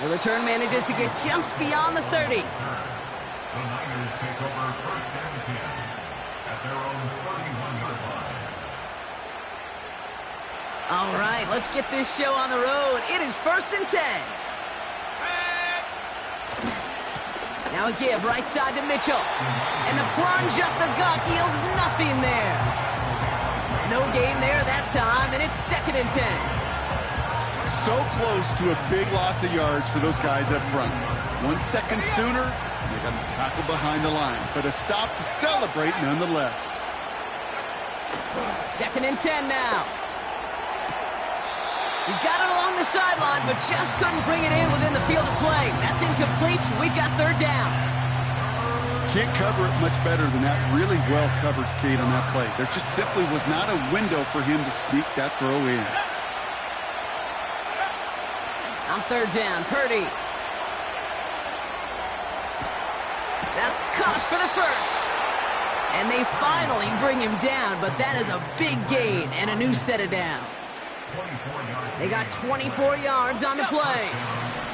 The return manages to get just beyond the 30. The Niners take over first and 10 at their own 31-yard line. All right, let's get this show on the road. It is first and 10. Now a give right side to Mitchell. And the plunge up the gut yields nothing there. No gain there that time, and it's second and 10. So close to a big loss of yards for those guys up front. 1 second sooner, they got to tackle behind the line. But a stop to celebrate nonetheless. Second and 10 now. He got it along the sideline, but just couldn't bring it in within the field of play. That's incomplete, so we got third down. Can't cover it much better than that. Really well covered, Kate, on that play. There just simply was not a window for him to sneak that throw in. On third down, Purdy. That's caught for the first. And they finally bring him down, but that is a big gain and a new set of downs. They got 24 yards on the play.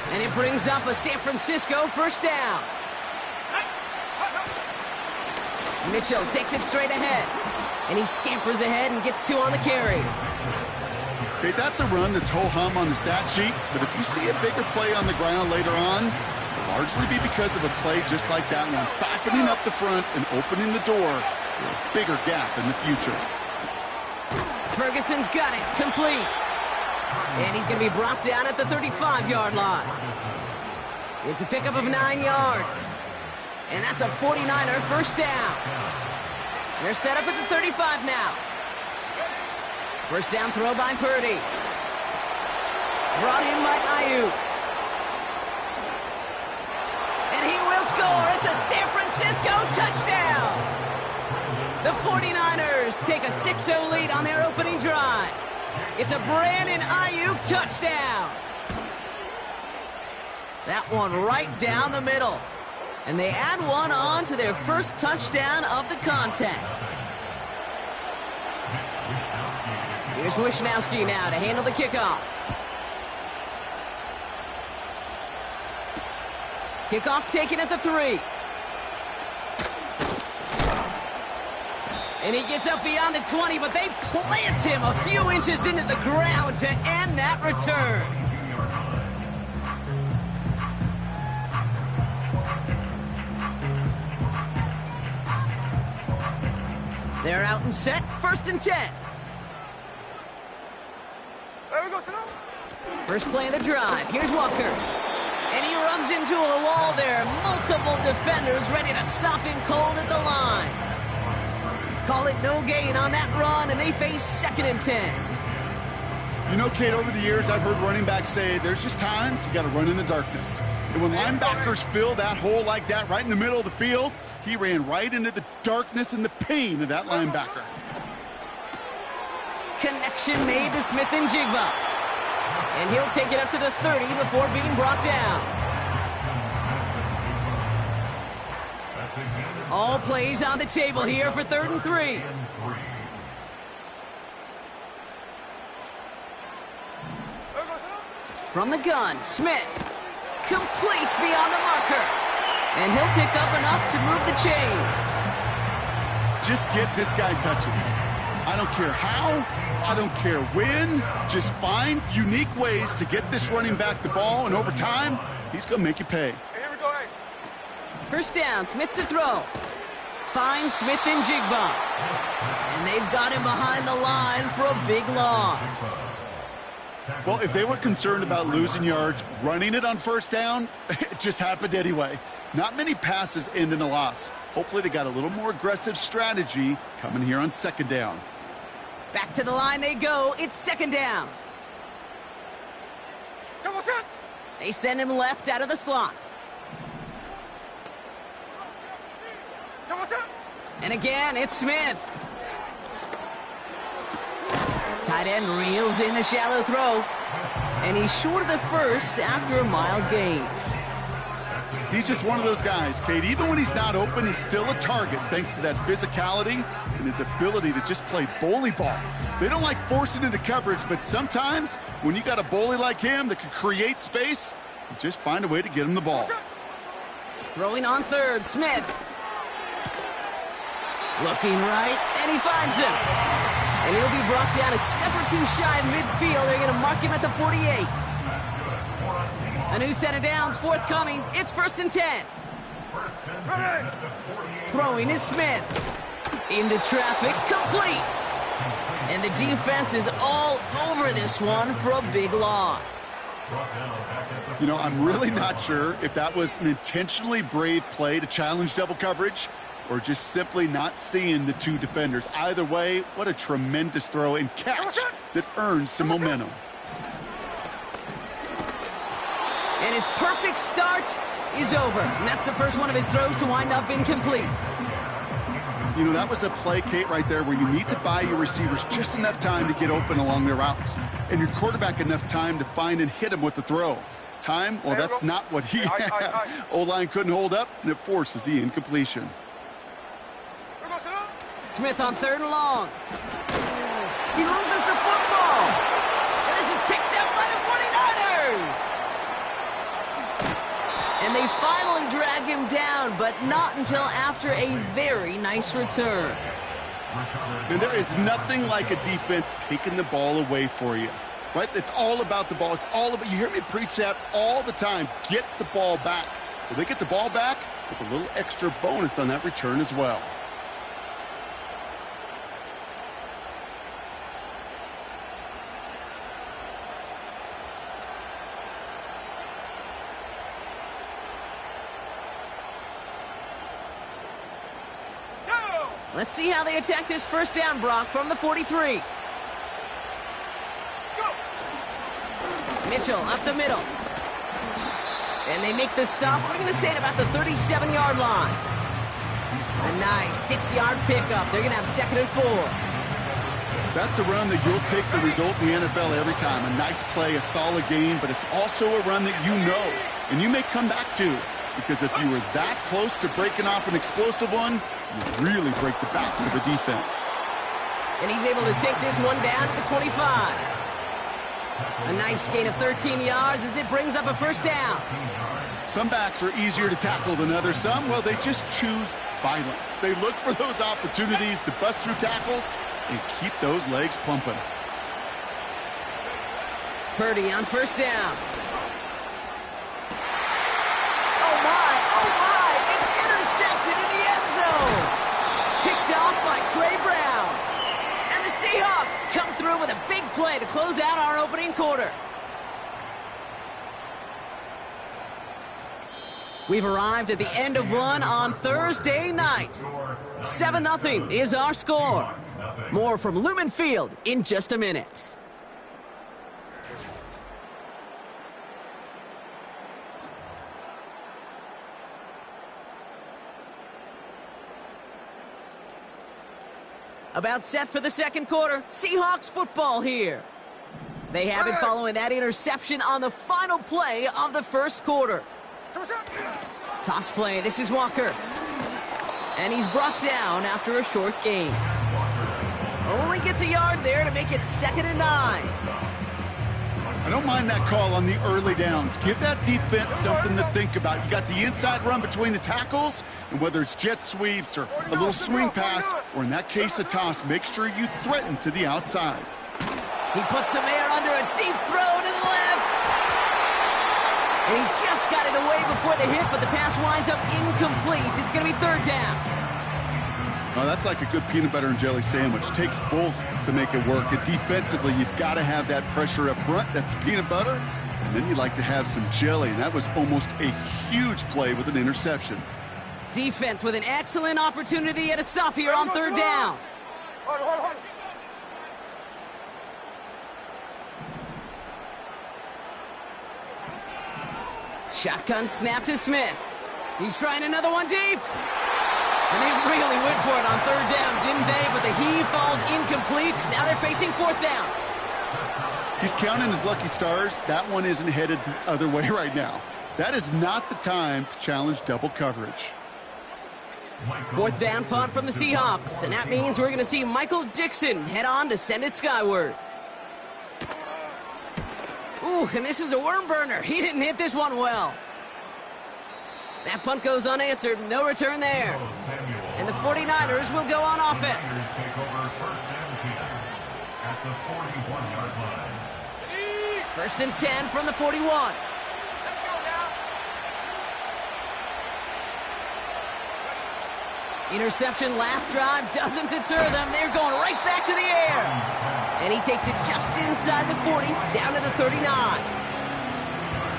And it brings up a San Francisco first down. Mitchell takes it straight ahead. And he scampers ahead and gets 2 on the carry. Okay, that's a run that's ho-hum on the stat sheet, but if you see a bigger play on the ground later on, it'll largely be because of a play just like that one, siphoning up the front and opening the door for a bigger gap in the future. Ferguson's got it, complete. And he's going to be brought down at the 35-yard line. It's a pickup of 9 yards. And that's a 49er first down. They're set up at the 35 now. First down throw by Purdy. Brought in by Ayuk. And he will score. It's a San Francisco touchdown. The 49ers take a 6-0 lead on their opening drive. It's a Brandon Ayuk touchdown. That one right down the middle. And they add one on to their first touchdown of the contest. Here's Wishnowski now to handle the kickoff. Kickoff taken at the 3. And he gets up beyond the 20, but they plant him a few inches into the ground to end that return. They're out and set, first and 10. First play of the drive. Here's Walker. And he runs into a wall there. Multiple defenders ready to stop him cold at the line. Call it no gain on that run, and they face second and 10. You know, Kate, over the years, I've heard running backs say there's just times you got to run in the darkness. And when linebackers fill that hole like that right in the middle of the field, he ran right into the darkness and the pain of that linebacker. Connection made to Smith and Jigba. And he'll take it up to the 30 before being brought down. All plays on the table here for third and 3. From the gun, Smith. Complete beyond the marker. And he'll pick up enough to move the chains. Just get this guy touches. I don't care how, I don't care when. Just find unique ways to get this running back the ball, and over time, he's going to make you pay. First down, Smith to throw. Finds Smith and Jigba. And they've got him behind the line for a big loss. Well, if they were concerned about losing yards, running it on first down, it just happened anyway. Not many passes end in a loss. Hopefully they got a little more aggressive strategy coming here on second down. Back to the line they go. It's second down. They send him left out of the slot. And again, it's Smith. Tight end reels in the shallow throw. And he's short of the first after a mile gain. He's just one of those guys, Kate. Even when he's not open, he's still a target thanks to that physicality and his ability to just play bully ball. They don't like forcing into coverage, but sometimes when you got a bully like him that can create space, Just find a way to get him the ball. Throwing on third, Smith. Looking right, and he finds him. And he'll be brought down a step or two shy of midfield. They're going to mark him at the 48. A new set of downs forthcoming. It's 1st and 10. Throwing is Smith. Into traffic, complete. And the defense is all over this one for a big loss. You know, I'm really not sure if that was an intentionally brave play to challenge double coverage or just simply not seeing the two defenders. Either way, what a tremendous throw and catch that earns some momentum. And his perfect start is over. And that's the first one of his throws to wind up incomplete. You know, that was a play, Kate, right there where you need to buy your receivers just enough time to get open along their routes and your quarterback enough time to find and hit him with the throw. Time? Well, that's not what he had. O-line couldn't hold up, and it forces the incompletion. Smith on 3rd and long. He loses the football. And this is picked up by the 49ers. And they finally drag him down, but not until after a very nice return. And there is nothing like a defense taking the ball away for you, right? It's all about the ball. It's all about, you hear me preach that all the time. Get the ball back. Well, they get the ball back with a little extra bonus on that return as well. Let's see how they attack this 1st down, Brock, from the 43. Mitchell up the middle. And they make the stop. We're going to say at about the 37-yard line. A nice 6-yard pickup. They're going to have 2nd and 4. That's a run that you'll take the result in the NFL every time. A nice play, a solid game, but it's also a run that you know and you may come back to. Because if you were that close to breaking off an explosive one, you really break the backs of the defense. And he's able to take this one down to the 25. A nice gain of 13 yards as it brings up a 1st down. Some backs are easier to tackle than others. Some, well, they just choose violence. They look for those opportunities to bust through tackles and keep those legs pumping. Purdy on 1st down. Picked off by Trey Brown. And the Seahawks come through with a big play to close out our opening quarter. We've arrived at the end of one on Thursday night. 7-0 is our score. More from Lumen Field in just a minute. About set for the 2nd quarter. Seahawks football here. They have it following that interception on the final play of the 1st quarter. Toss play. This is Walker. And he's brought down after a short gain. Only gets a yard there to make it 2nd and 9. I don't mind that call on the early downs. Give that defense something to think about. You got the inside run between the tackles, and whether it's jet sweeps or a little swing pass, or in that case a toss, make sure you threaten to the outside. He puts some air under a deep throw to the left. And he just got it away before the hit, but the pass winds up incomplete. It's going to be 3rd down. Oh, that's like a good peanut butter and jelly sandwich. It takes both to make it work. And defensively, you've got to have that pressure up front. That's peanut butter. And then you'd like to have some jelly. And that was almost a huge play with an interception. Defense with an excellent opportunity at a stop here on 3rd down. Shotgun snap to Smith. He's trying another one deep. And they really went for it on 3rd down, didn't they? But the heave falls incomplete. Now they're facing 4th down. He's counting his lucky stars. That one isn't headed the other way right now. That is not the time to challenge double coverage. 4th down punt from the Seahawks. And that means we're going to see Michael Dixon head on to send it skyward. Ooh, and this is a worm burner. He didn't hit this one well. That punt goes unanswered. No return there. And the 49ers will go on offense. Take over first and 10 at the 41-yard line. First and 10 from the 41. Interception last drive doesn't deter them. They're going right back to the air. And he takes it just inside the 40, down to the 39.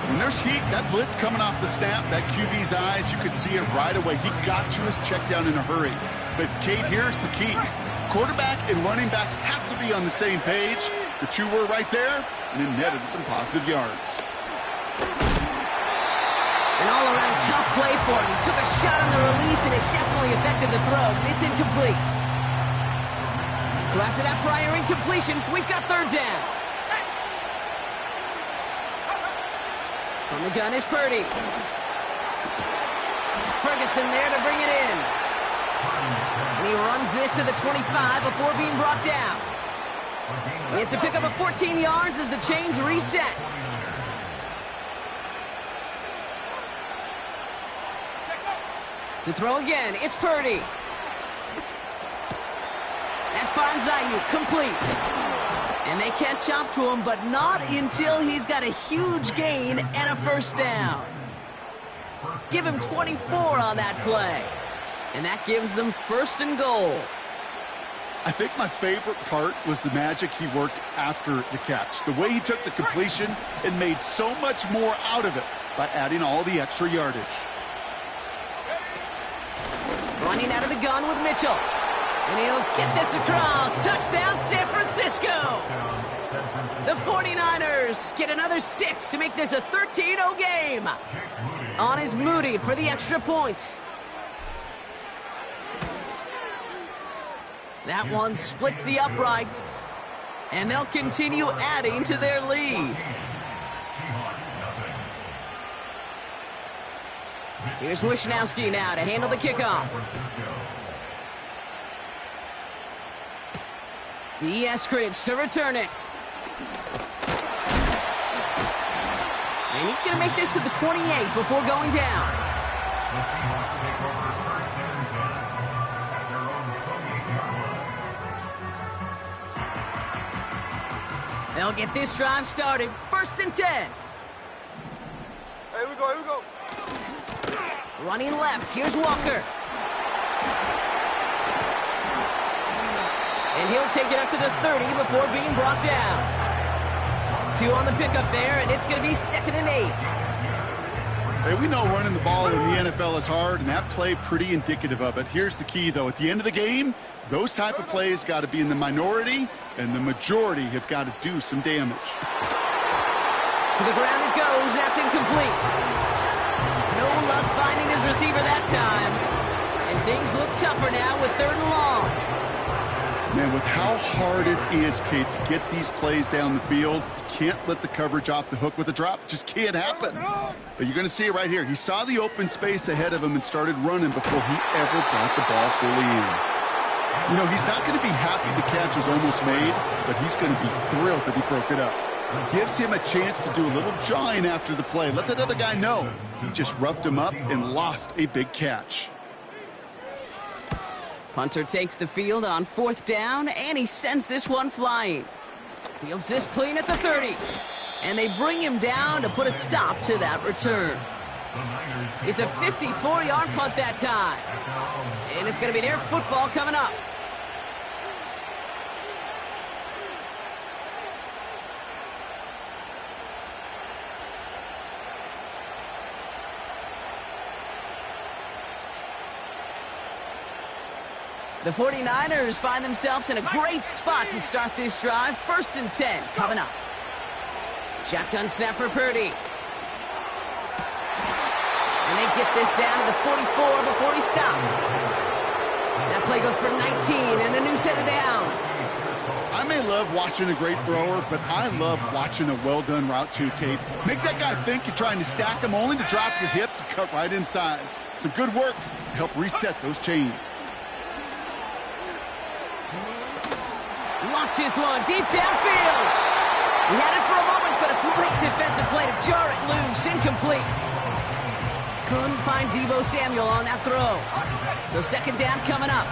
When there's heat, that blitz coming off the snap, that QB's eyes, you could see it right away. He got to his check down in a hurry. But, Kate, here's the key. Quarterback and running back have to be on the same page. The two were right there, and it netted some positive yards. An all-around tough play for him. He took a shot on the release, and it definitely affected the throw. It's incomplete. So after that prior incompletion, we've got third down. From the gun is Purdy. Ferguson there to bring it in. And he runs this to the 25 before being brought down. It's a pickup of 14 yards as the chains reset. To throw again, it's Purdy. That finds Ayuk, complete. And they catch up to him, but not until he's got a huge gain and a first down. Give him 24 on that play. And that gives them first and goal. I think my favorite part was the magic he worked after the catch. The way he took the completion and made so much more out of it by adding all the extra yardage. Running out of the gun with Mitchell. And he'll get this across. Touchdown, San Francisco. The 49ers get another 6 to make this a 13-0 game. On is Moody for the extra point. That one splits the uprights. And they'll continue adding to their lead. Here's Wishnowski now to handle the kickoff. D. Eskridge to return it. And he's going to make this to the 28 before going down. They'll get this drive started. First and 10. Here we go, here we go. Running left, here's Walker. And he'll take it up to the 30 before being brought down. 2 on the pickup there, and it's going to be 2nd and 8. Hey, we know running the ball in the NFL is hard, and that play pretty indicative of it. Here's the key, though. At the end of the game, those type of plays got to be in the minority, and the majority have got to do some damage. To the ground it goes. That's incomplete. No luck finding his receiver that time. And things look tougher now with 3rd and long. Man, with how hard it is, Kate, to get these plays down the field, you can't let the coverage off the hook with a drop. It just can't happen. But you're going to see it right here. He saw the open space ahead of him and started running before he ever got the ball fully in. You know, he's not going to be happy the catch was almost made, but he's going to be thrilled that he broke it up. It gives him a chance to do a little jawing after the play. Let that other guy know. He just roughed him up and lost a big catch. Punter takes the field on 4th down, and he sends this one flying. Fields this clean at the 30. And they bring him down to put a stop to that return. It's a 54-yard punt that time. And it's going to be their football coming up. The 49ers find themselves in a great spot to start this drive. 1st and 10 coming up. Shotgun snap for Purdy. And they get this down to the 44 before he stopped. That play goes for 19 and a new set of downs. I may love watching a great thrower, but I love watching a well-done route too, Kate. Make that guy think you're trying to stack him only to drop your hips and cut right inside. Some good work to help reset those chains. Launches one deep downfield. He had it for a moment, but a Great defensive play to jar it loose. Incomplete. Couldn't find Deebo Samuel on that throw. So second down coming up.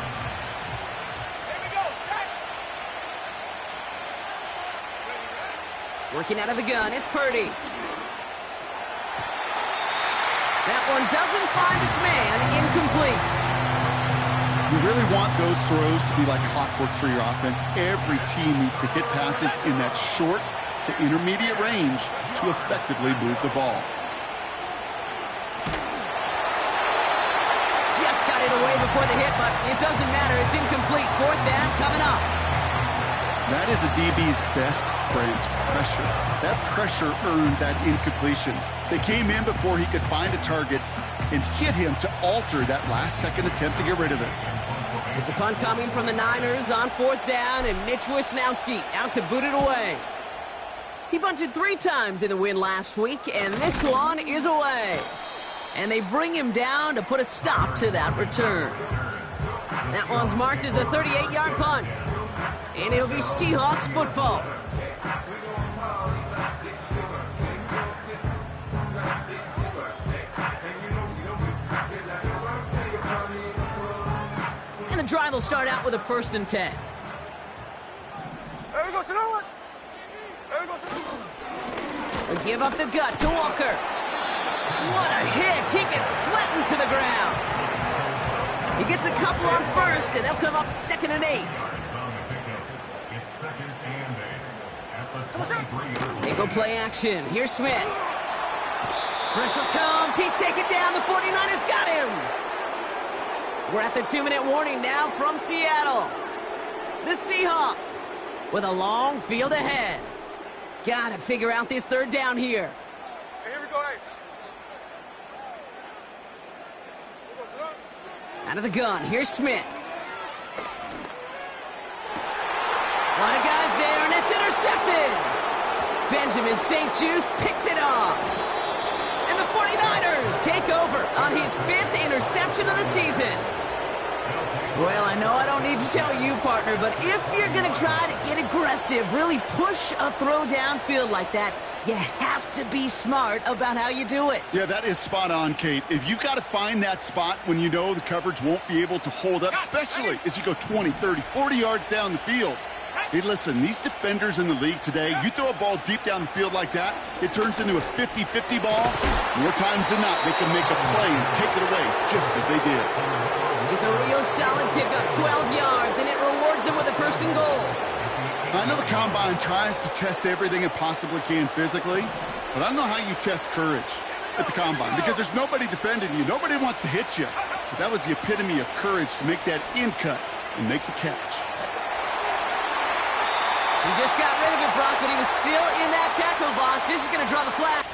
Working out of the gun, it's Purdy. That one doesn't find its man. Incomplete. You really want those throws to be like clockwork for your offense. Every team needs to hit passes in that short to intermediate range to effectively move the ball. Just got it away before the hit, but it doesn't matter. It's incomplete. Fourth down coming up. That is a DB's best friend, pressure. That pressure earned that incompletion. They came in before he could find a target and hit him to alter that last-second attempt to get rid of it. It's a punt coming from the Niners on fourth down, and Mitch Wisnowski out to boot it away. He bunted 3 times in the win last week, and this one is away. And they bring him down to put a stop to that return. That one's marked as a 38-yard punt. And it'll be Seahawks football. And the drive will start out with a 1st and 10. There we go, Sonoma. There we go, Sonoma. They give up the gut to Walker. What a hit. He gets flattened to the ground. He gets a couple on first, and they'll come up 2nd and 8. They go play action. Here's Smith. Pressure comes. He's taken down. The 49ers got him. We're at the 2-minute warning now from Seattle. The Seahawks with a long field ahead. Gotta figure out this 3rd down here. Hey, here we go, hey. Out of the gun. Here's Smith. A lot of guys there, and it's intercepted. Benjamin St-Juste picks it off. And the 49ers take over on his 5th interception of the season. Well, I know I don't need to tell you, partner, but if you're going to try to get aggressive, really push a throw downfield like that, you have to be smart about how you do it. Yeah, that is spot on, Kate. If you've got to find that spot when you know the coverage won't be able to hold up, especially as you go 20, 30, 40 yards down the field. Hey, listen, these defenders in the league today, you throw a ball deep down the field like that, it turns into a 50-50 ball. More times than not, they can make a play and take it away just as they did. It's a real solid pickup, 12 yards, and it rewards them with a 1st and goal. I know the Combine tries to test everything it possibly can physically, but I don't know how you test courage at the Combine because there's nobody defending you. Nobody wants to hit you. But that was the epitome of courage to make that in cut and make the catch. He just got rid of it, Brock, but he was still in that tackle box. This is going to draw the flag.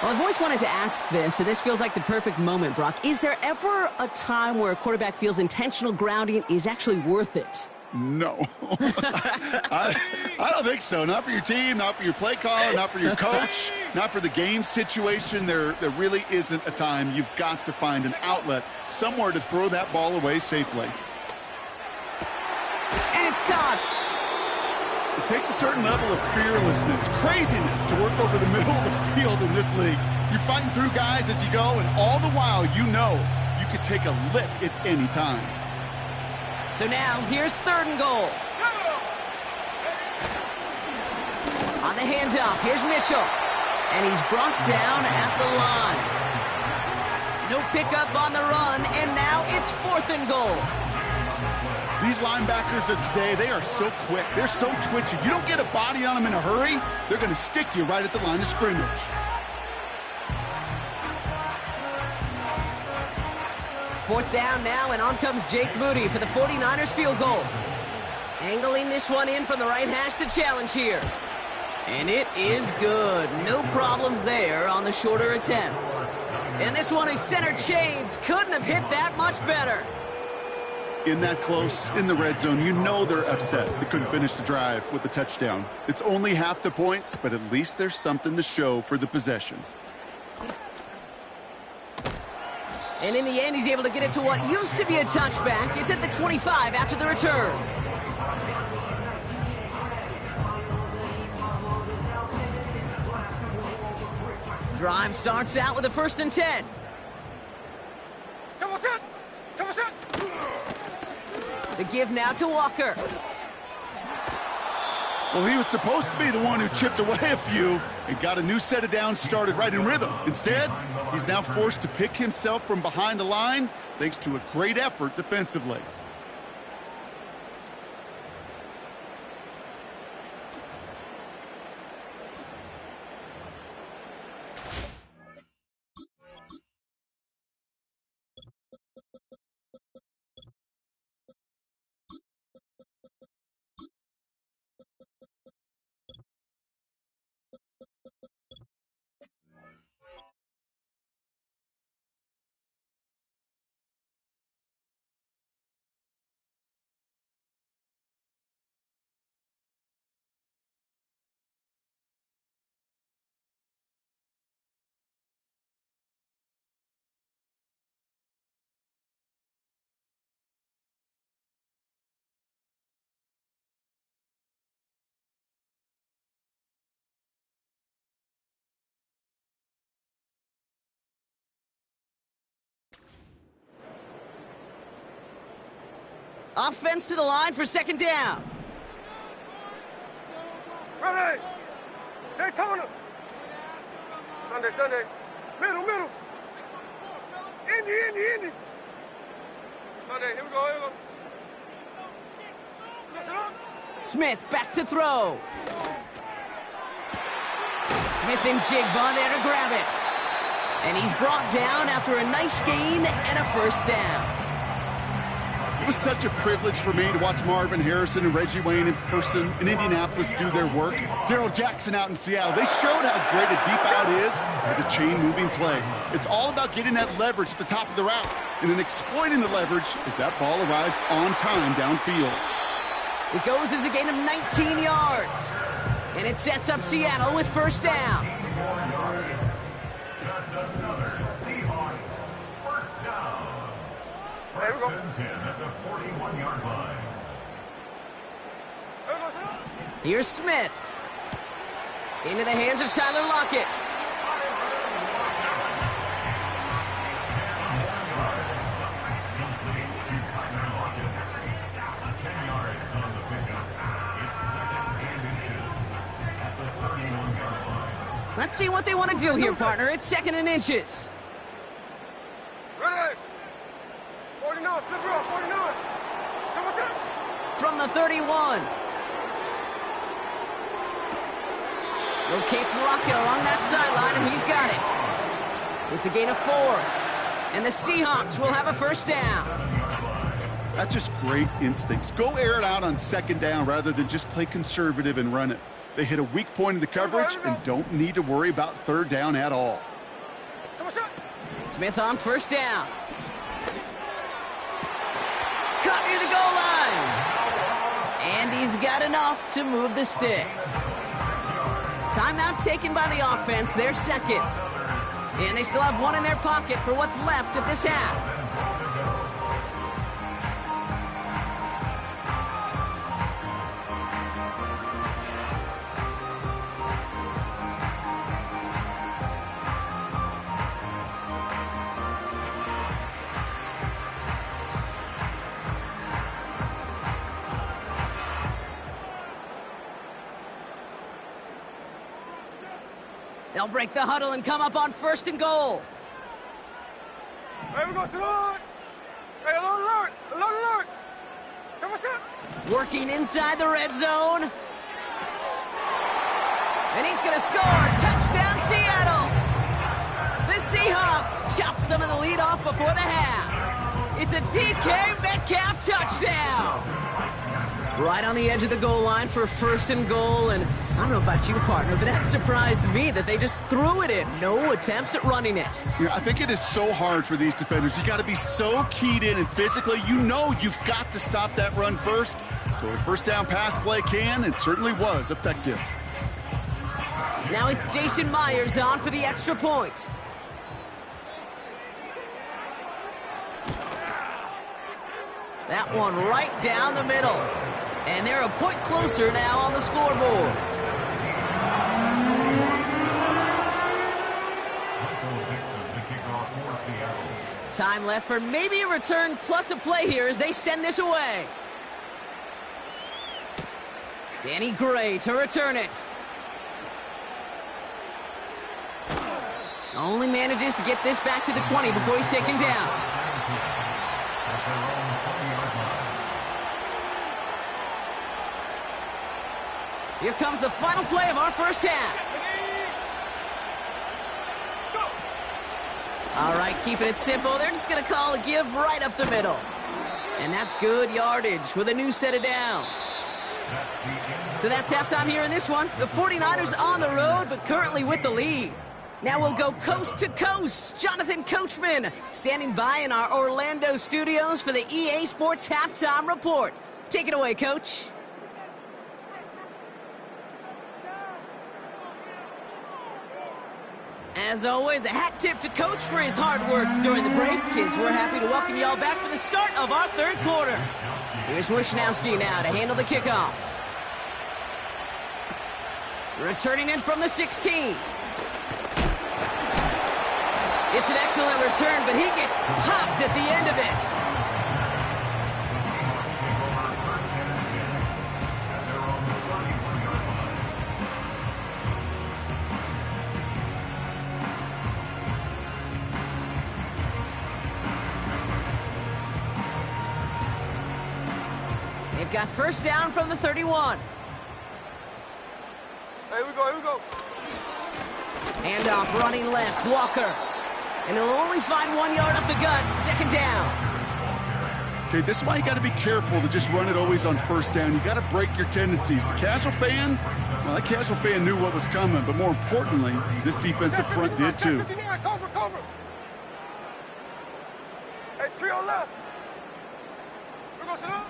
Well, I've always wanted to ask this, and this feels like the perfect moment, Brock. Is there ever a time where a quarterback feels intentional grounding is actually worth it? No. I don't think so. Not for your team, not for your play caller, not for your coach, not for the game situation. There really isn't a time. You've got to find an outlet, somewhere to throw that ball away safely. And it's caught. It takes a certain level of fearlessness, craziness to work over the middle of the field in this league. You're fighting through guys as you go, and all the while you know you could take a lick at any time. So now, here's 3rd and goal. On the handoff, here's Mitchell. And he's brought down at the line. No pickup on the run, and now it's 4th and goal. These linebackers of today, they are so quick. They're so twitchy. You don't get a body on them in a hurry, they're going to stick you right at the line of scrimmage. Fourth down now, and on comes Jake Moody for the 49ers field goal. Angling this one in from the right hash, the challenge here. And it is good. No problems there on the shorter attempt. And this one is center chains. Couldn't have hit that much better. In that close, in the red zone, you know they're upset. They couldn't finish the drive with the touchdown. It's only half the points, but at least there's something to show for the possession. And in the end, he's able to get it to what used to be a touchback. It's at the 25 after the return. Drive starts out with a 1st and 10. The give now to Walker. Well, he was supposed to be the one who chipped away a few and got a new set of downs started right in rhythm. Instead, he's now forced to pick himself from behind the line thanks to a great effort defensively. Offense to the line for 2nd down. Ready. Daytona. Sunday. Middle. Indy. Sunday, here we go. Listen up. Smith back to throw. Smith and Jigba there to grab it. And he's brought down after a nice gain and a 1st down. It was such a privilege for me to watch Marvin Harrison and Reggie Wayne in person in Indianapolis do their work. Darrell Jackson out in Seattle. They showed how great a deep out is as a chain-moving play. It's all about getting that leverage at the top of the route and then exploiting the leverage as that ball arrives on time downfield. It goes as a gain of 19 yards. And it sets up Seattle with 1st down. There we go. At the 41-yard line. Here's Smith. Into the hands of Tyler Lockett. Let's see what they want to do here, partner. It's 2nd and inches. Ready. 49, flip it off, 49. From the 31. Locates Lockett along that sideline, and he's got it. It's a gain of 4. And the Seahawks will have a 1st down. That's just great instincts. Go air it out on 2nd down rather than just play conservative and run it. They hit a weak point in the coverage and don't need to worry about 3rd down at all. Smith on first down. Caught near the goal line. And he's got enough to move the sticks. Timeout taken by the offense, their second. And they still have one in their pocket for what's left of this half. They'll break the huddle and come up on first and goal. Hey, we go salute. Hey, alert, alert. Working inside the red zone. And he's going to score. Touchdown, Seattle. The Seahawks chop some of the lead off before the half. It's a DK Metcalf touchdown. Right on the edge of the goal line for first and goal. And I don't know about you, partner, but that surprised me that they just threw it in. No attempts at running it. Yeah, I think it is so hard for these defenders. You got to be so keyed in and physically, you know you've got to stop that run first. So a first down pass play can and certainly was effective. Now it's Jason Myers on for the extra point. That one right down the middle. And they're a point closer now on the scoreboard. Time left for maybe a return plus a play here as they send this away. Danny Gray to return it. Only manages to get this back to the 20 before he's taken down. Here comes the final play of our first half. All right, keeping it simple. They're just going to call a give right up the middle. And that's good yardage with a new set of downs. So that's halftime here in this one. The 49ers on the road, but currently with the lead. Now we'll go coast to coast. Jonathan Coachman standing by in our Orlando studios for the EA Sports Halftime Report. Take it away, Coach. As always, a hat tip to Coach for his hard work during the break, as we're happy to welcome y'all back for the start of our third quarter. Here's Wishnowski now to handle the kickoff. Returning in from the 16. It's an excellent return, but he gets popped at the end of it. They've got first down from the 31. Here we go. Handoff running left, Walker. And he'll only find 1 yard up the gut, second down. Okay, this is why you got to be careful to just run it always on first down. You got to break your tendencies. The casual fan, well, that casual fan knew what was coming, but more importantly, this defensive front did too. Cover. Hey, trio left. We go salute.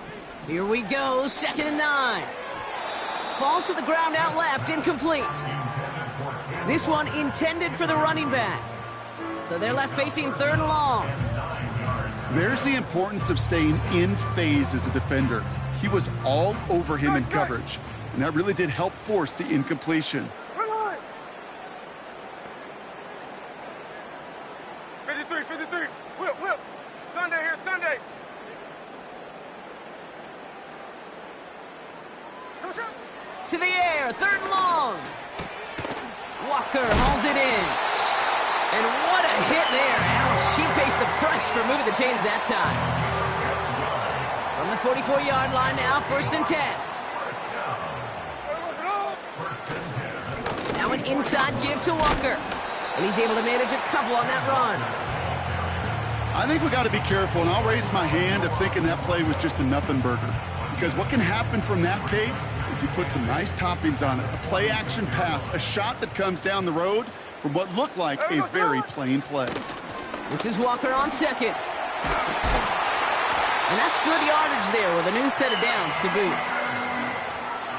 Here we go, second and 9. Falls to the ground out left, incomplete. This one intended for the running back. So they're left facing third and long. There's the importance of staying in phase as a defender. He was all over him in coverage, and that really did help force the incompletion. 53. Whip. Sunday here, Sunday. To the air, third and long. Walker hauls it in. And what a hit there. Ouch, she pays the price for moving the chains that time. From the 44-yard line now, first and 10. Now an inside give to Walker. And he's able to manage a couple on that run. I think we got to be careful, and I'll raise my hand of thinking that play was just a nothing burger. Because what can happen from that, Kate, is is he put some nice toppings on it. A play-action pass, a shot that comes down the road from what looked like a very plain play. This is Walker on second. And that's good yardage there with a new set of downs to boot.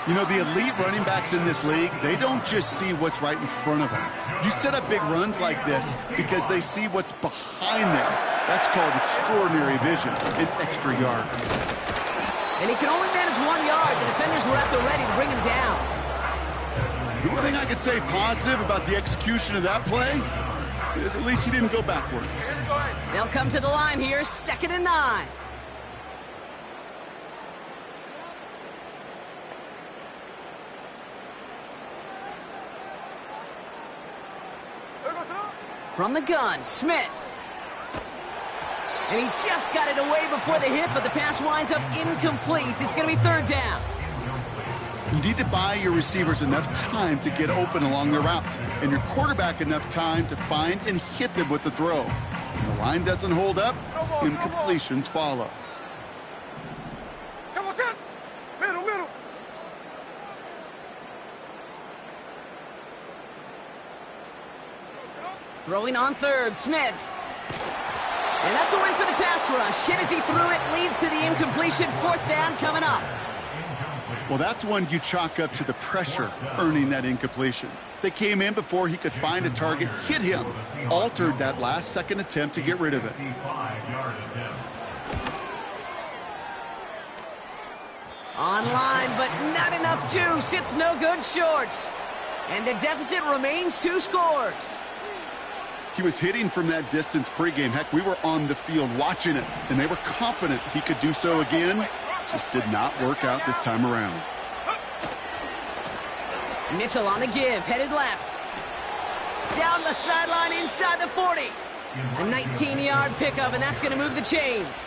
You know, the elite running backs in this league, they don't just see what's right in front of them. You set up big runs like this because they see what's behind them. That's called extraordinary vision and extra yards. And he can only manage 1 yard. The defenders were at the ready to bring him down. The only thing I could say positive about the execution of that play is at least he didn't go backwards. They'll come to the line here, 2nd and 9. From the gun, Smith. And he just got it away before the hit, but the pass winds up incomplete. It's going to be 3rd down. You need to buy your receivers enough time to get open along their route, and your quarterback enough time to find and hit them with the throw. When the line doesn't hold up, incompletions follow. Throwing on 3rd, Smith. And that's a win for the pass rush. Hit as he threw it, leads to the incompletion. 4th down coming up. Well, that's one you chalk up to the pressure earning that incompletion. They came in before he could find a target, hit him, altered that last-second attempt to get rid of it. Online, but not enough juice. It's no good short. And the deficit remains 2 scores. He was hitting from that distance pregame. Heck, we were on the field watching it, and they were confident he could do so again. Just did not work out this time around. Mitchell on the give, headed left. Down the sideline inside the 40. A 19-yard pickup, and that's going to move the chains.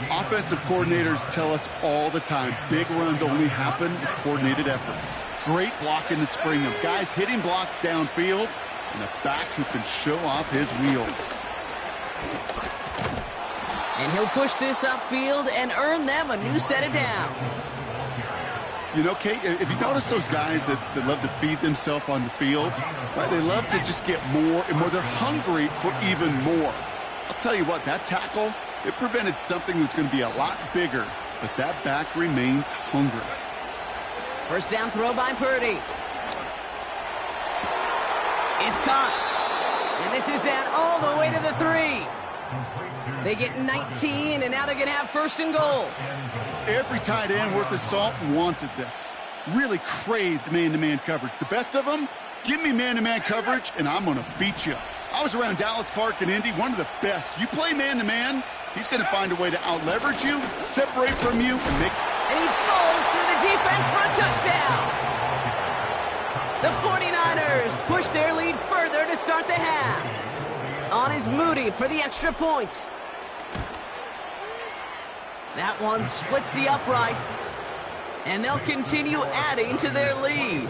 Offensive coordinators tell us all the time, big runs only happen with coordinated efforts. Great blocking to spring them. Guys hitting blocks downfield, and a back who can show off his wheels. And he'll push this upfield and earn them a new set of downs. You know, Kate, if you notice those guys that love to feed themselves on the field, right? They love to just get more and more. They're hungry for even more. I'll tell you what, that tackle, it prevented something that's going to be a lot bigger, but that back remains hungry. 1st down throw by Purdy. It's caught. And this is down all the way to the 3. They get 19, and now they're going to have 1st and goal. Every tight end worth his salt wanted this. Really craved man-to-man coverage. The best of them, give me man-to-man coverage, and I'm going to beat you. I was around Dallas Clark and Indy, one of the best. You play man-to-man, he's going to find a way to out-leverage you, separate from you, and make... And he falls through the defense for a touchdown. The 49ers push their lead further to start the half. On is Moody for the extra point. That one splits the uprights. And they'll continue adding to their lead.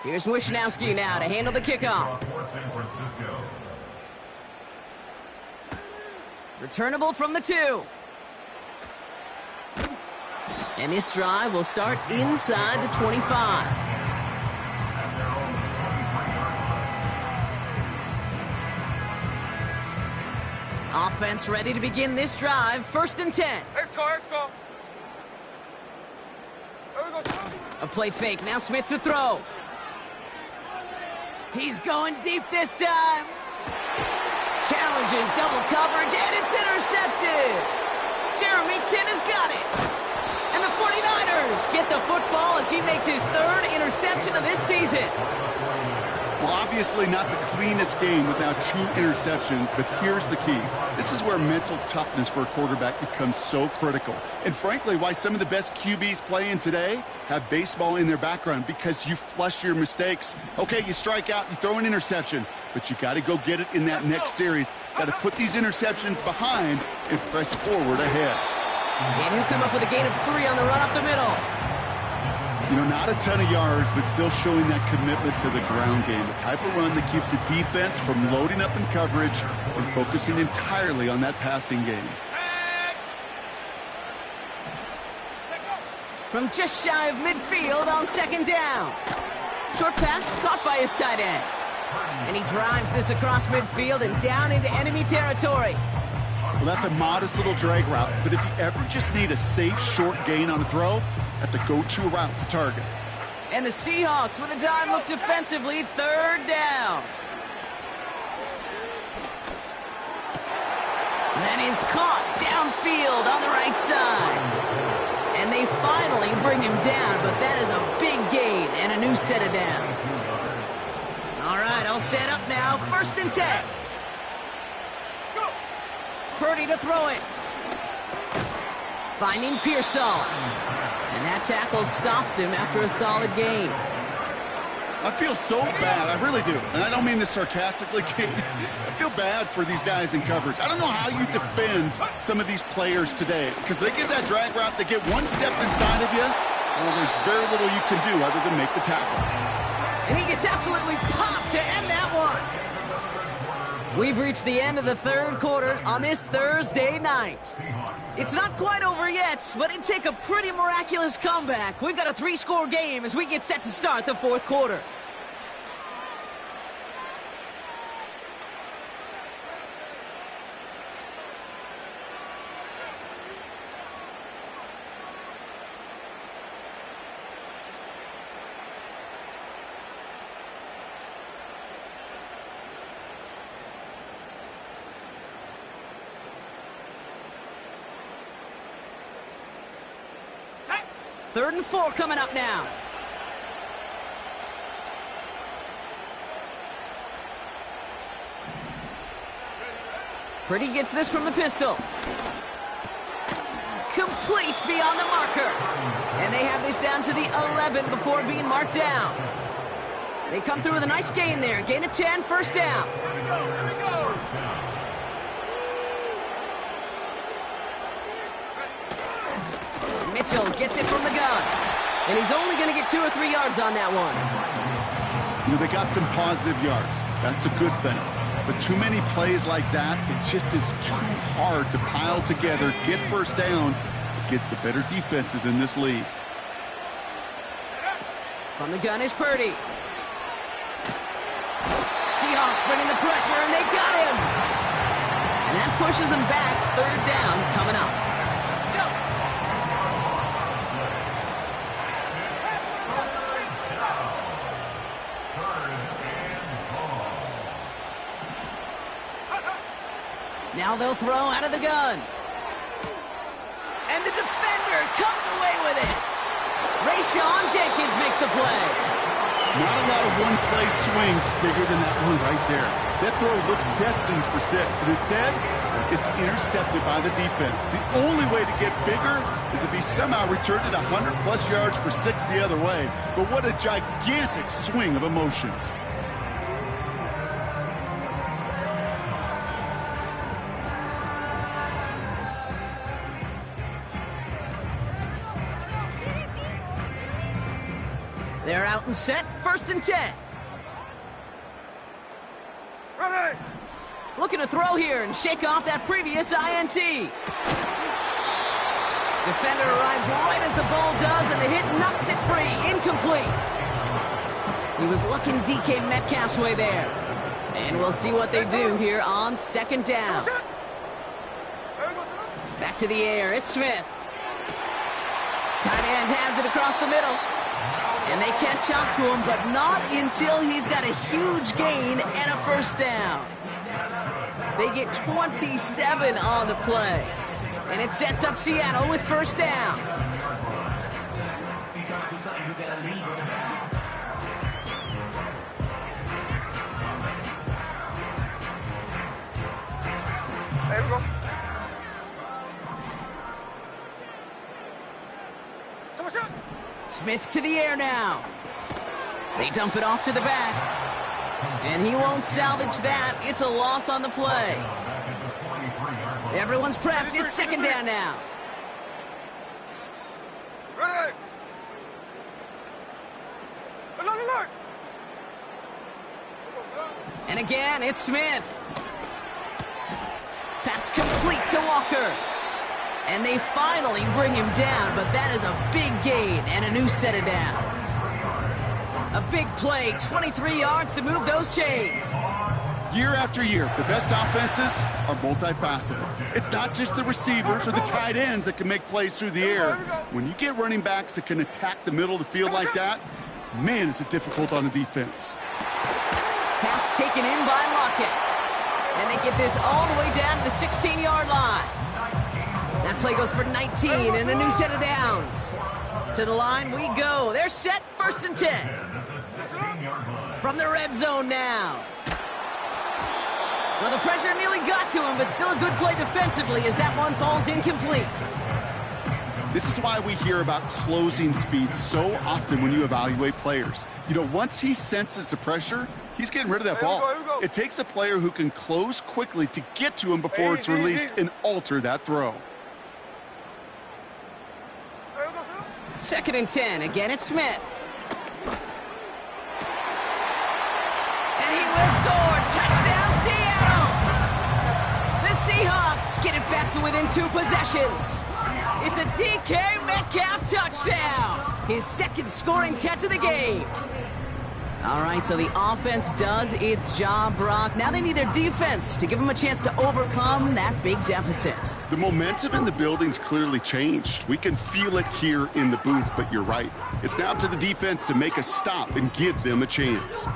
Here's Wishnowski now to handle the kickoff. Returnable from the 2. And this drive will start inside the 25. Offense ready to begin this drive. 1st and 10. Let's go. A play fake. Now Smith to throw. He's going deep this time. Challenges double coverage, and it's intercepted. Jeremy Chin has got it. And the 49ers get the football as he makes his 3rd interception of this season. Well, obviously not the cleanest game without 2 interceptions, but here's the key. This is where mental toughness for a quarterback becomes so critical. And frankly, why some of the best QBs playing today have baseball in their background, because you flush your mistakes. Okay, you strike out, you throw an interception, but you got to go get it in that next series. Got to put these interceptions behind and press forward ahead. And he'll come up with a gain of 3 on the run up the middle. You know, not a ton of yards, but still showing that commitment to the ground game. The type of run that keeps the defense from loading up in coverage and focusing entirely on that passing game. from just shy of midfield on second down. Short pass caught by his tight end. And he drives this across midfield and down into enemy territory. Well, that's a modest little drag route, but if you ever just need a safe short gain on a throw, that's a go-to route to target. And the Seahawks with a dime look defensively, third down. That is caught downfield on the right side. And they finally bring him down, but that is a big gain and a new set of downs. All right, all set up now, 1st and 10. Purdy to throw it. Finding Pearsall. And that tackle stops him after a solid gain. I feel so bad, I really do. And I don't mean this sarcastically, Kate. I feel bad for these guys in coverage. I don't know how you defend some of these players today, because they get that drag route, they get one step inside of you, well, there's very little you can do other than make the tackle. And he gets absolutely popped to end that one. We've reached the end of the third quarter on this Thursday night. It's not quite over yet, but it'd take a pretty miraculous comeback. We've got a 3-score game as we get set to start the 4th quarter. Third and 4 coming up now. Purdy gets this from the pistol. Complete beyond the marker. And they have this down to the 11 before being marked down. They come through with a nice gain there. Gain of 10, 1st down. Here we go. Mitchell gets it from the gun. And he's only going to get 2 or 3 yards on that one. You know, they got some positive yards. That's a good thing. But too many plays like that, it just is too hard to pile together, get 1st downs against the better defenses in this league. From the gun is Purdy. Seahawks bringing the pressure, and they got him. And that pushes them back. 3rd down coming up. Now they'll throw out of the gun. And the defender comes away with it. Rayshawn Jenkins makes the play. Not a lot of one-play swings bigger than that one right there. That throw looked destined for 6, and instead, it's intercepted by the defense. The only way to get bigger is if he somehow returned it 100-plus yards for 6 the other way. But what a gigantic swing of emotion. They're out and set, 1st and 10. Ready. Looking to throw here and shake off that previous INT. Defender arrives right as the ball does, and the hit knocks it free. Incomplete. He was looking DK Metcalf's way there. And we'll see what they do here on 2nd down. Back to the air, it's Smith. Tight end has it across the middle. And they catch up to him, but not until he's got a huge gain and a 1st down. They get 27 on the play. And it sets up Seattle with 1st down. Here we go. Smith to the air now. They dump it off to the back. And he won't salvage that. It's a loss on the play. Everyone's prepped. It's 2nd down now. Ready. Alert. And again, it's Smith. Pass complete to Walker. And they finally bring him down, but that is a big gain and a new set of downs. A big play, 23 yards to move those chains. Year after year, the best offenses are multifaceted. It's not just the receivers or the tight ends that can make plays through the air. When you get running backs that can attack the middle of the field like that, man, is it difficult on the defense. Pass taken in by Lockett. And they get this all the way down to the 16-yard line. That play goes for 19 and a new set of downs. To the line we go. They're set, 1st and 10. From the red zone now. Well, the pressure nearly got to him, but still a good play defensively as that one falls incomplete. This is why we hear about closing speed so often when you evaluate players. You know, once he senses the pressure, he's getting rid of that ball. It takes a player who can close quickly to get to him before it's released and alter that throw. 2nd and 10. Again, it's Smith. And he will score. Touchdown, Seattle! The Seahawks get it back to within 2 possessions. It's a DK Metcalf touchdown. His 2nd scoring catch of the game. All right, so the offense does its job, Brock. Now they need their defense to give them a chance to overcome that big deficit. The momentum in the building's clearly changed. We can feel it here in the booth, but you're right. It's now up to the defense to make a stop and give them a chance.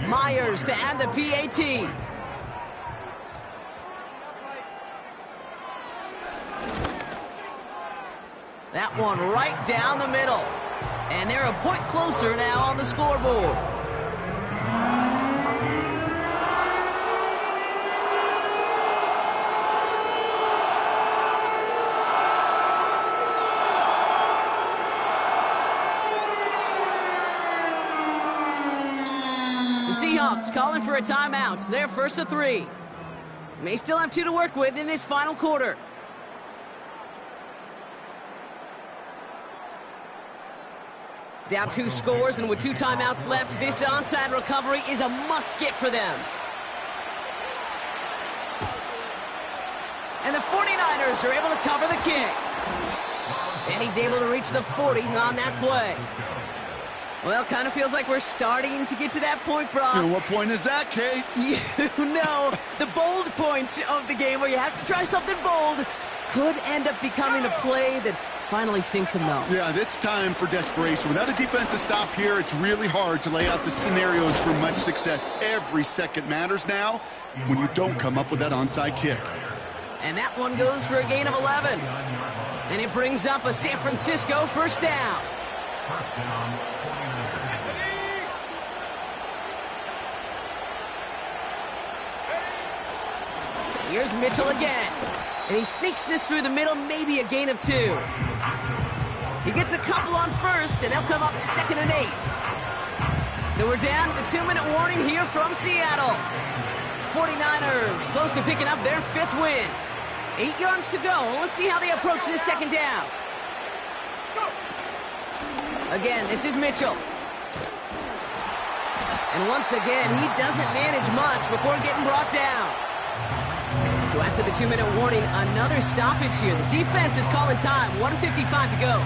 Myers to add the PAT. That one right down the middle. And they're a point closer now on the scoreboard. Seahawks calling for a timeout. They're 1st and 3. May still have 2 to work with in this final quarter. Down 2 scores, and with 2 timeouts left, this onside recovery is a must-get for them. And the 49ers are able to cover the kick. And he's able to reach the 40 on that play. Well, kind of feels like we're starting to get to that point, Brock. And what point is that, Kate? You know, the bold point of the game where you have to try something bold could end up becoming a play that finally sinks them, though. Yeah, it's time for desperation. Without a defensive stop here, it's really hard to lay out the scenarios for much success. Every second matters now when you don't come up with that onside kick. And that one goes for a gain of 11. And it brings up a San Francisco 1st down. Here's Mitchell again. And he sneaks this through the middle, maybe a gain of 2. He gets a couple on 1st, and they'll come up 2nd and 8. So we're down to the 2-minute warning here from Seattle. 49ers close to picking up their 5th win. 8 yards to go. Let's see how they approach this 2nd down. Again, this is Mitchell. And once again, he doesn't manage much before getting brought down. So after the 2-minute warning, another stoppage here. The defense is calling time. 1:55 to go.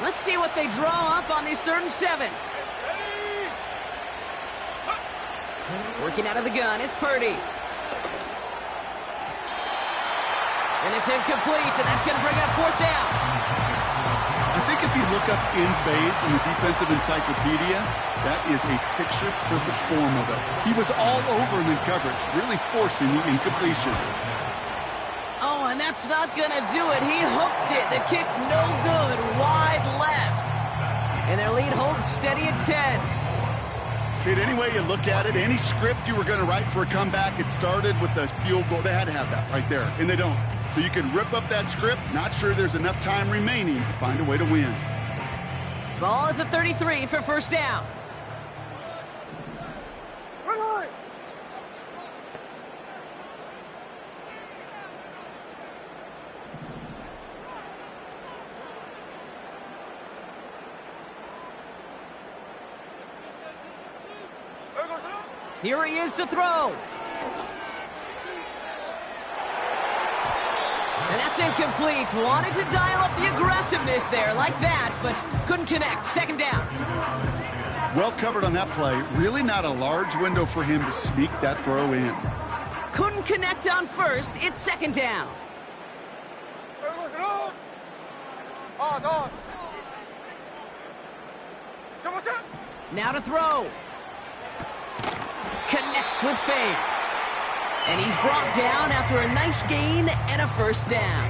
Let's see what they draw up on this 3rd and 7. Working out of the gun, it's Purdy. And it's incomplete, and that's going to bring up 4th down. I think if you look up in phase in the defensive encyclopedia, that is a picture-perfect form of it. He was all over him in coverage, really forcing the incompletion. Oh, and that's not going to do it. He hooked it. The kick no good, wide left. And their lead holds steady at 10. Kate, any way you look at it, any script you were going to write for a comeback, it started with the field goal. They had to have that right there, and they don't. So you can rip up that script, not sure there's enough time remaining to find a way to win. Ball at the 33 for first down. Here he is to throw. And that's incomplete. Wanted to dial up the aggressiveness there like that, but couldn't connect. Second down. Well covered on that play. Really not a large window for him to sneak that throw in. Couldn't connect on first. It's second down. Now to throw. Connects with feint. And he's brought down after a nice gain and a first down.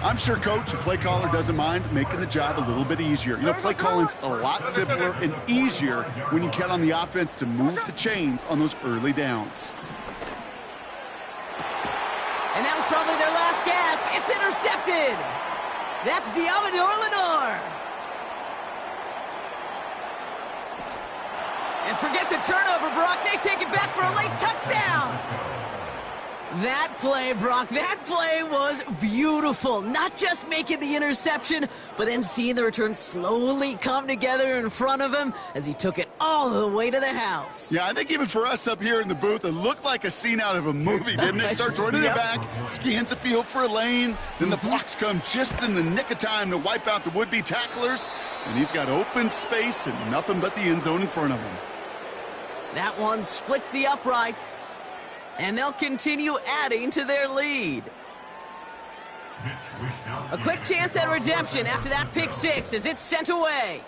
I'm sure coach and play caller doesn't mind making the job a little bit easier. You know, play calling's a lot simpler and easier when you count on the offense to move the chains on those early downs. And that was probably their last gasp. It's intercepted. That's Diamador Lenore. And forget the turnover, Brock. They take it back for a late touchdown. That play, Brock, that play was beautiful. Not just making the interception, but then seeing the return slowly come together in front of him as he took it all the way to the house. Yeah, I think even for us up here in the booth, it looked like a scene out of a movie, didn't it? Starts running it back, scans the field for a lane, then the blocks come just in the nick of time to wipe out the would-be tacklers, and he's got open space and nothing but the end zone in front of him. That one splits the uprights, and they'll continue adding to their lead. A quick chance at redemption after that pick six as it's sent away.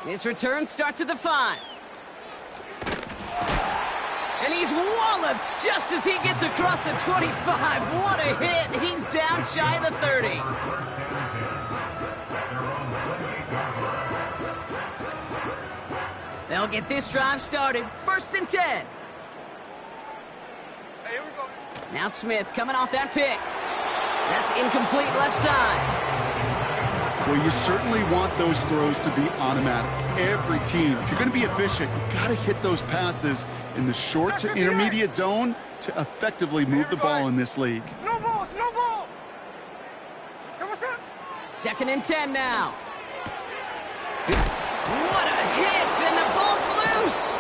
This return starts at the 5. And he's walloped just as he gets across the 25. What a hit. He's down shy of the 30. They'll get this drive started. First and 10. Hey, here we go. Now Smith coming off that pick. That's incomplete left side. Well, you certainly want those throws to be automatic. Every team, if you're going to be efficient, you got to hit those passes in the short to intermediate zone to effectively move the ball in this league. Slow ball, slow ball. Second and 10 now. What a hit, and the ball's loose.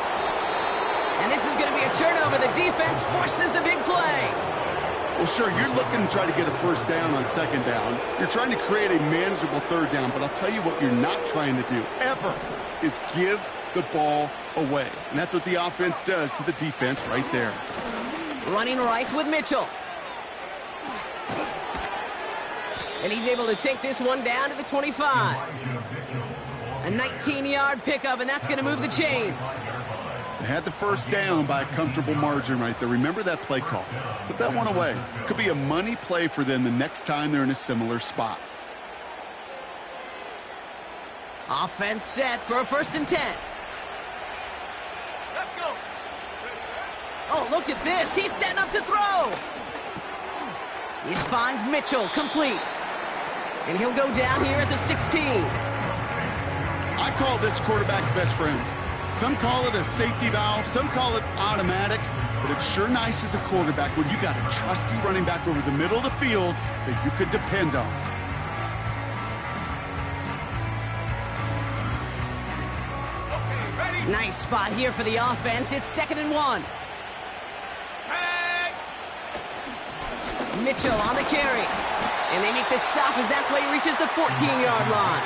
And this is going to be a turnover. The defense forces the big play. Well, sure, you're looking to try to get a first down on second down. You're trying to create a manageable third down, but I'll tell you what you're not trying to do, ever, is give the ball away. And that's what the offense does to the defense right there. Running right with Mitchell. And he's able to take this one down to the 25. A 19-yard pickup, and that's going to move the chains. They had the first down by a comfortable margin right there. Remember that play call. Put that one away. Could be a money play for them the next time they're in a similar spot. Offense set for a first and 10. Let's go. Oh, look at this. He's setting up to throw. This finds Mitchell complete. And he'll go down here at the 16. I call this quarterback's best friend. Some call it a safety valve, some call it automatic, but it's sure nice as a quarterback when you got a trusty running back over the middle of the field that you could depend on. Okay, ready. Nice spot here for the offense. It's second and 1. Tag. Mitchell on the carry. And they make the stop as that play reaches the 14-yard line.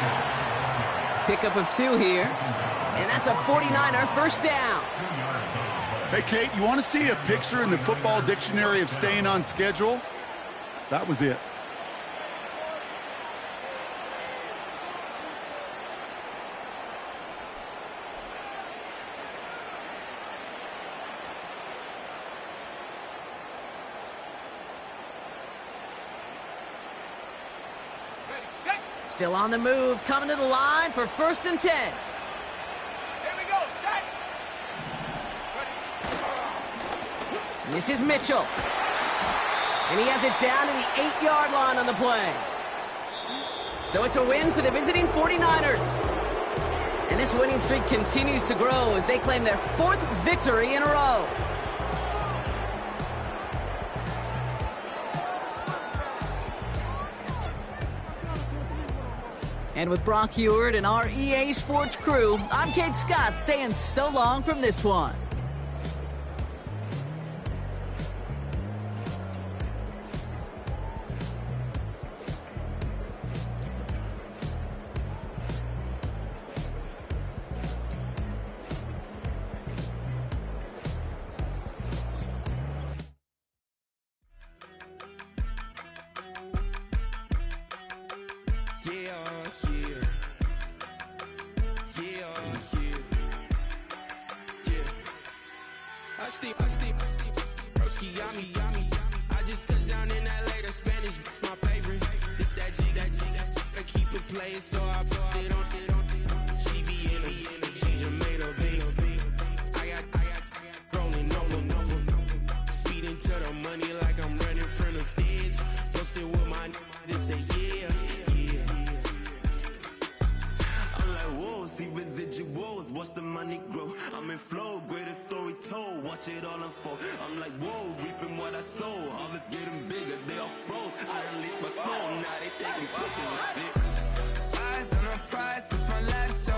Pickup of 2 here. And that's a 49er first down. Hey, Kate, you want to see a picture in the football dictionary of staying on schedule? That was it. Ready, set. Still on the move, coming to the line for first and 10. Here we go, set. Ready. This is Mitchell. And he has it down to the 8-yard line on the play. So it's a win for the visiting 49ers. And this winning streak continues to grow as they claim their 4th victory in a row. And with Brock Heward and our EA Sports crew, I'm Kate Scott saying so long from this one. I just touched down in LA, the Spanish, my favorite. This that G, I keep it playing, so I put it on. She be in the she just made a beat. I got rolling over, speeding to the money like I'm running from the feds. Posted with my they say yeah. I'm like whoa, see residuals, watch the money grow. I'm in flow, greatest story told, watch it all unfold. I'm like whoa, reaping what I sow, harvest getting bigger, they all froze. I release my soul, now they taking pictures of it. Eyes on the prize, it's my life.